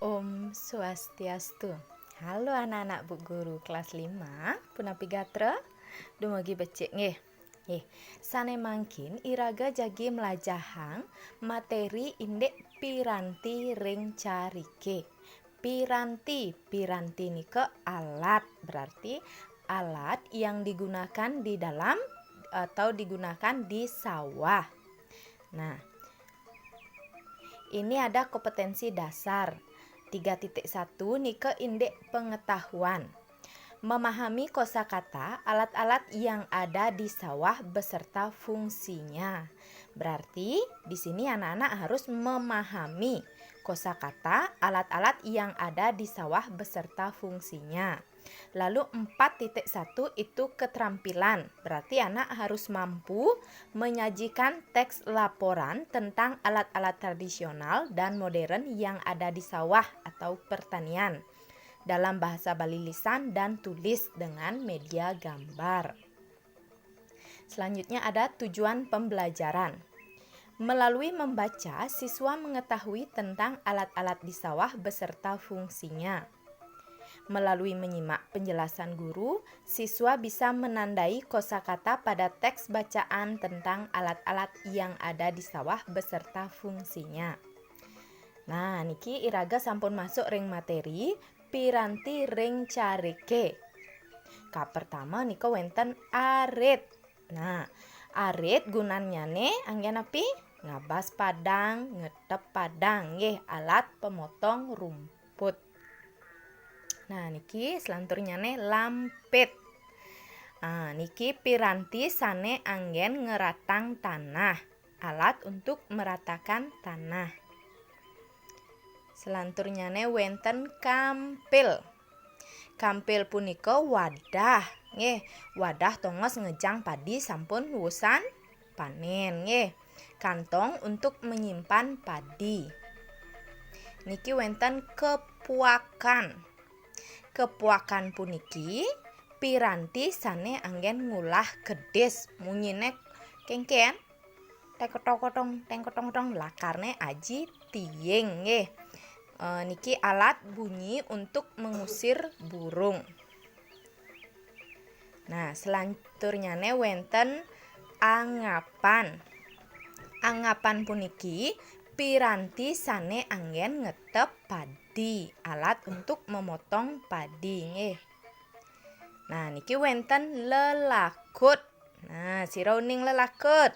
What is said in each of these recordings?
Om Swastiastu. Halo anak-anak Bu Guru kelas 5, punapi gatra, dumugi becik nggih. Sane mangkin iraga jagi melajahang materi indek piranti ring carike. Piranti nika alat, berarti alat yang digunakan di dalam atau digunakan di sawah. Nah, ini ada kompetensi dasar 3.1 nika indek pengetahuan. Memahami kosakata alat-alat yang ada di sawah beserta fungsinya. Berarti di sini anak-anak harus memahami kosakata alat-alat yang ada di sawah beserta fungsinya. Lalu 4.1 itu keterampilan. Berarti anak harus mampu menyajikan teks laporan tentang alat-alat tradisional dan modern yang ada di sawah atau pertanian dalam bahasa Bali lisan dan tulis dengan media gambar. Selanjutnya ada tujuan pembelajaran. Melalui membaca, siswa mengetahui tentang alat-alat di sawah beserta fungsinya. Melalui menyimak penjelasan guru, siswa bisa menandai kosakata pada teks bacaan tentang alat-alat yang ada di sawah beserta fungsinya. Nah, niki iraga sampun masuk ring materi piranti ring carike. Pertama nika wenten arit. Nah, arit gunanyane anggen api? Ngabas padang, ngetep padang, nggih, alat pemotong rumput. Nah, niki selanturnyane lampit. Niki piranti sane anggen ngeratang tanah, alat untuk meratakan tanah. Selanturnyane wenten kampil. Kampil punika wadah, nggih. Wadah tongos ngejang padi sampun wusan panen, nggih. Kantong untuk menyimpan padi. Niki wenten kepuakan. Kepuakan puniki piranti sane anggen ngulah kedis munyine kengken tengkotong lakarne aji tiying, nggih. Niki alat bunyi untuk mengusir burung. Nah, selanturnyane wenten angapan. Angapan puniki piranti sane anggen ngetep padi, alat untuk memotong padi, nggih. Nah, niki wenten lelakut. Nah, sira uning lelakut.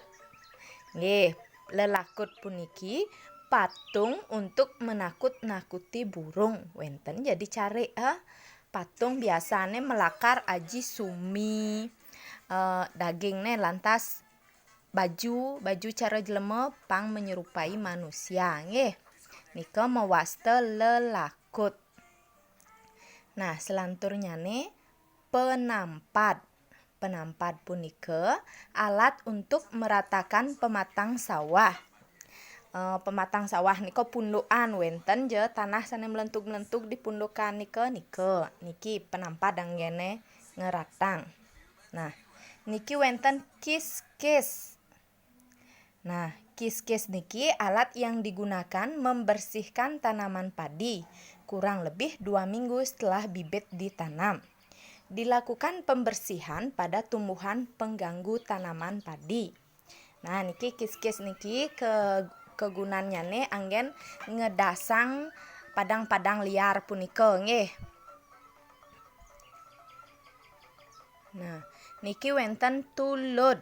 Nggih, lelakut puniki patung untuk menakut-nakuti burung. Wenten jadi cari patung biasane melakar aji sumi dagingne lantas baju cara jelema pang menyerupai manusia, nggih. Nika mewaste lelakut. Nah, selanturnyane penampat. Penampat punika alat untuk meratakan pematang sawah. Pematang sawah nika pundukan wenten je tanah sane melentuk-melentuk di pundukan nika niki penampat anggene ngeratang. Nah, niki wenten kis-kis. Nah, kis-kis niki alat yang digunakan membersihkan tanaman padi kurang lebih 2 minggu setelah bibit ditanam. Dilakukan pembersihan pada tumbuhan pengganggu tanaman padi. Nah, niki kis-kis niki kegunaannya anggen ngedasang padang-padang liar punika, nggih. Nah, niki wenten tulud.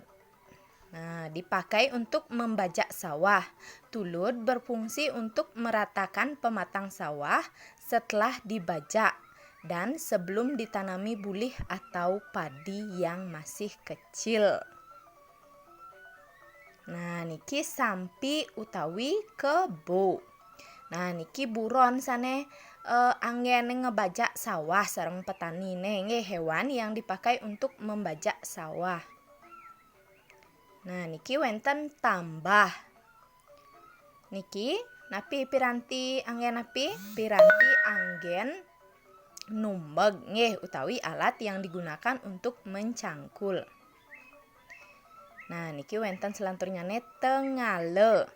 Nah, dipakai untuk membajak sawah. Tulud berfungsi untuk meratakan pematang sawah setelah dibajak dan sebelum ditanami bulih atau padi yang masih kecil. Nah, niki sampi utawi kebo. Nah, niki buron sane anggen ngebajak sawah sareng petani nggih, hewan yang dipakai untuk membajak sawah. Nah, niki wenten tambah. Niki napi piranti anggen napi? Piranti anggen numbeg, nggih, utawi alat yang digunakan untuk mencangkul. Nah, niki wenten selanturnyane tengale.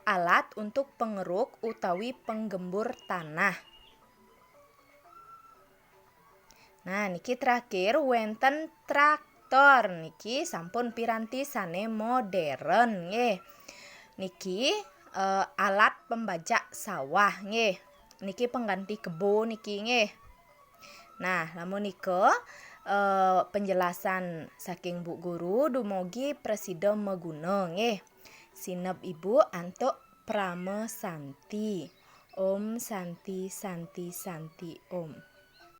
alat untuk pengeruk utawi penggembur tanah. Nah, niki terakhir wenten traktor. Niki sampun piranti sane modern nggih. Niki alat pembajak sawah nggih. Niki pengganti kebo niki nggih. Nah, lamun nika penjelasan saking Bu Guru dumugi presida meguna nggih. Sinep Ibu antuk Prame Santi. Om Santi Santi Santi Om.